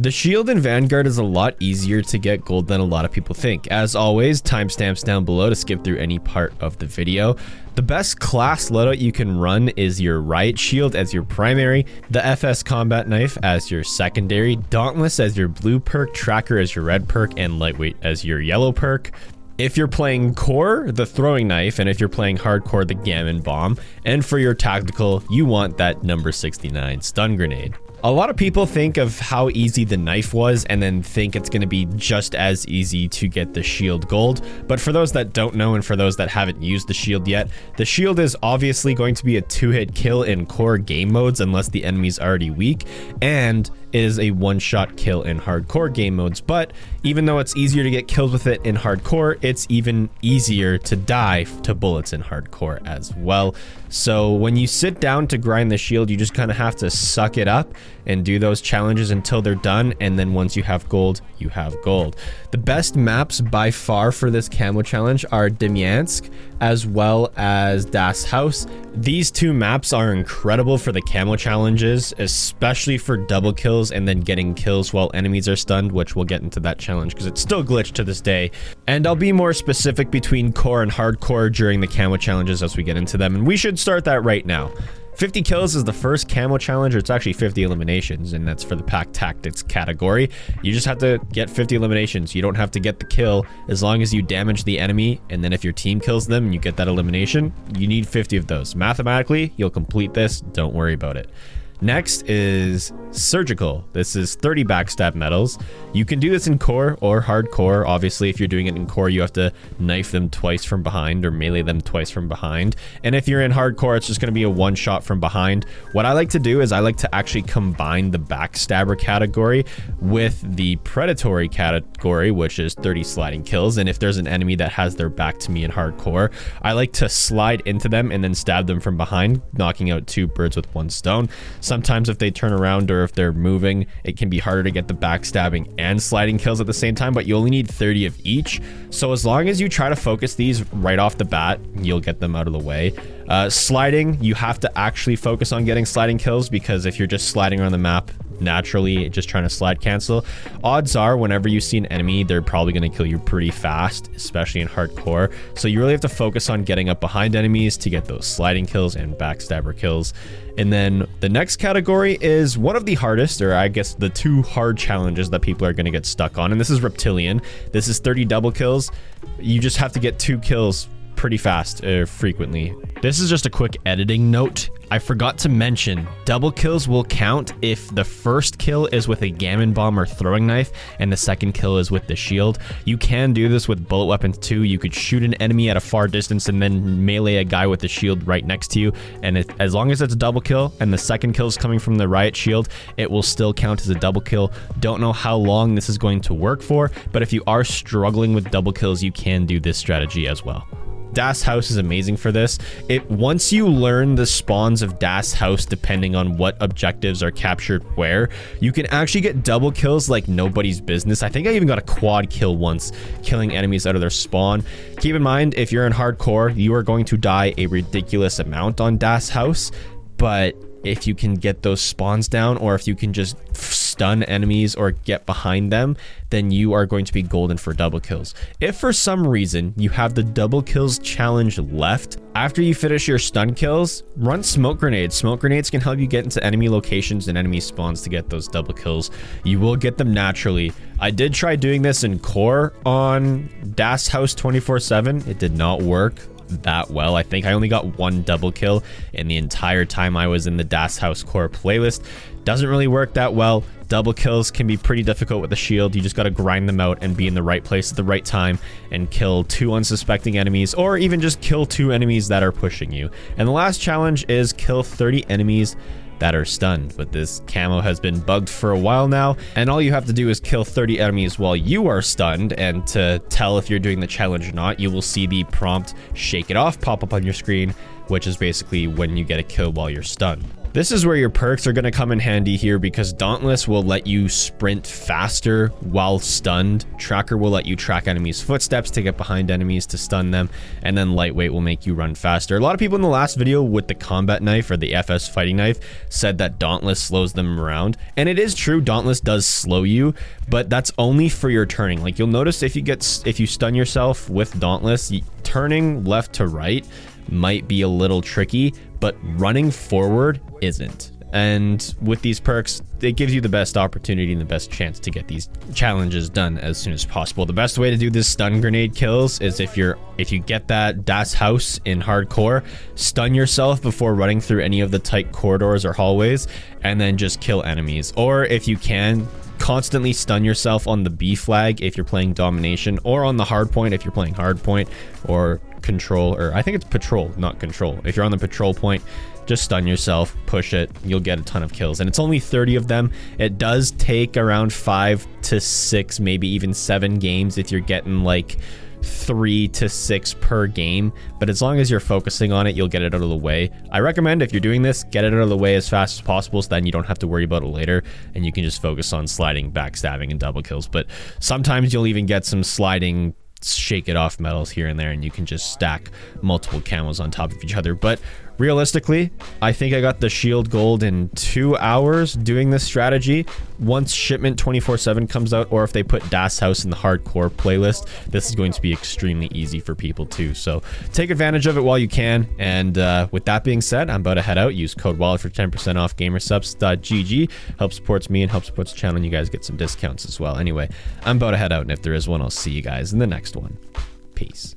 The shield in Vanguard is a lot easier to get gold than a lot of people think. As always, timestamps down below to skip through any part of the video. The best class loadout you can run is your Riot Shield as your primary, the FS Combat Knife as your secondary, Dauntless as your blue perk, Tracker as your red perk, and Lightweight as your yellow perk. If you're playing core, the throwing knife, and if you're playing hardcore, the gammon bomb. And for your tactical, you want that number 69 stun grenade. A lot of people think of how easy the knife was and then think it's going to be just as easy to get the shield gold. But for those that don't know and for those that haven't used the shield yet, the shield is obviously going to be a 2-hit kill in core game modes unless the enemy's already weak, and is a one-shot kill in hardcore game modes. But even though it's easier to get kills with it in hardcore, it's even easier to die to bullets in hardcore as well. So when you sit down to grind the shield, you just kind of have to suck it up and do those challenges until they're done, and then once you have gold, you have gold. The best maps by far for this camo challenge are Demyansk as well as Das Haus. These two maps are incredible for the camo challenges, especially for double kills and then getting kills while enemies are stunned, which we'll get into that challenge because it's still glitched to this day. And I'll be more specific between core and hardcore during the camo challenges as we get into them, and we should start that right now. 50 kills is the first camo challenge, or it's actually 50 eliminations, and that's for the pack tactics category. You just have to get 50 eliminations. You don't have to get the kill as long as you damage the enemy, and then if your team kills them and you get that elimination, you need 50 of those. Mathematically, you'll complete this. Don't worry about it. Next is surgical. This is 30 backstab medals. You can do this in core or hardcore. Obviously, if you're doing it in core, you have to knife them twice from behind or melee them twice from behind. And if you're in hardcore, it's just going to be a one shot from behind. What I like to do is I like to actually combine the backstabber category with the predatory category, which is 30 sliding kills. And if there's an enemy that has their back to me in hardcore, I like to slide into them and then stab them from behind, knocking out 2 birds with 1 stone. Sometimes if they turn around or if they're moving, it can be harder to get the backstabbing and sliding kills at the same time, but you only need 30 of each. So as long as you try to focus these right off the bat, you'll get them out of the way. Sliding, you have to actually focus on getting sliding kills, because if you're just sliding around the map naturally, just trying to slide cancel, odds are whenever you see an enemy, they're probably going to kill you pretty fast, especially in hardcore. So you really have to focus on getting up behind enemies to get those sliding kills and backstabber kills. And then the next category is one of the hardest, or I guess the 2 hard challenges that people are going to get stuck on, and this is Reptilian. This is 30 double kills. You just have to get 2 kills pretty fast, frequently. This is just a quick editing note. I forgot to mention, double kills will count if the first kill is with a gammon bomb or throwing knife and the second kill is with the shield. You can do this with bullet weapons too. You could shoot an enemy at a far distance and then melee a guy with the shield right next to you, and as long as it's a double kill and the second kill is coming from the Riot Shield, it will still count as a double kill. Don't know how long this is going to work for, but if you are struggling with double kills, you can do this strategy as well. Das Haus is amazing for this. Once you learn the spawns of Das Haus, depending on what objectives are captured where, you can actually get double kills like nobody's business. I think I even got a quad kill once, killing enemies out of their spawn. Keep in mind, if you're in hardcore, you are going to die a ridiculous amount on Das Haus, but if you can get those spawns down, or if you can just stun enemies or get behind them, then you are going to be golden for double kills. If for some reason you have the double kills challenge left, after you finish your stun kills, run smoke grenades. Smoke grenades can help you get into enemy locations and enemy spawns to get those double kills. You will get them naturally. I did try doing this in core on Das Haus 24/7. It did not work that well. I think I only got 1 double kill in the entire time I was in the Das Haus core playlist. Doesn't really work that well. Double kills can be pretty difficult with the shield. You just got to grind them out and be in the right place at the right time and kill 2 unsuspecting enemies, or even just kill 2 enemies that are pushing you. And the last challenge is kill 30 enemies that are stunned, but this camo has been bugged for a while now, and all you have to do is kill 30 enemies while you are stunned, and to tell if you're doing the challenge or not, you will see the prompt "shake it off" pop up on your screen, which is basically when you get a kill while you're stunned. This is where your perks are going to come in handy here, because Dauntless will let you sprint faster while stunned. Tracker will let you track enemies' footsteps to get behind enemies to stun them. And then Lightweight will make you run faster. A lot of people in the last video with the combat knife or the FS fighting knife said that Dauntless slows them around. And it is true, Dauntless does slow you, but that's only for your turning. Like, you'll notice if you stun yourself with Dauntless, turning left to right might be a little tricky, but running forward isn't. And with these perks, it gives you the best opportunity and the best chance to get these challenges done as soon as possible. The best way to do this stun grenade kills is if you get that Das Haus in hardcore, stun yourself before running through any of the tight corridors or hallways, and then just kill enemies. Or if you can, constantly stun yourself on the B flag if you're playing domination, or on the hard point if you're playing hard point, or control, or I think it's patrol, not control. If you're on the patrol point, just stun yourself, push it, you'll get a ton of kills. And it's only 30 of them. It does take around 5 to 6, maybe even 7 games if you're getting like 3 to 6 per game, but as long as you're focusing on it, you'll get it out of the way. I recommend, if you're doing this, get it out of the way as fast as possible, so then you don't have to worry about it later, and you can just focus on sliding, backstabbing, and double kills. But sometimes you'll even get some sliding shake it off medals here and there, and you can just stack multiple camos on top of each other. But realistically, I think I got the shield gold in 2 hours doing this strategy. Once shipment 24/7 comes out, or if they put Das Haus in the hardcore playlist, this is going to be extremely easy for people too. So take advantage of it while you can. And with that being said, I'm about to head out. Use code WALLET for 10% off gamersubs.gg. Help supports me and help supports the channel, and you guys get some discounts as well. Anyway, I'm about to head out, and if there is one, I'll see you guys in the next one. Peace.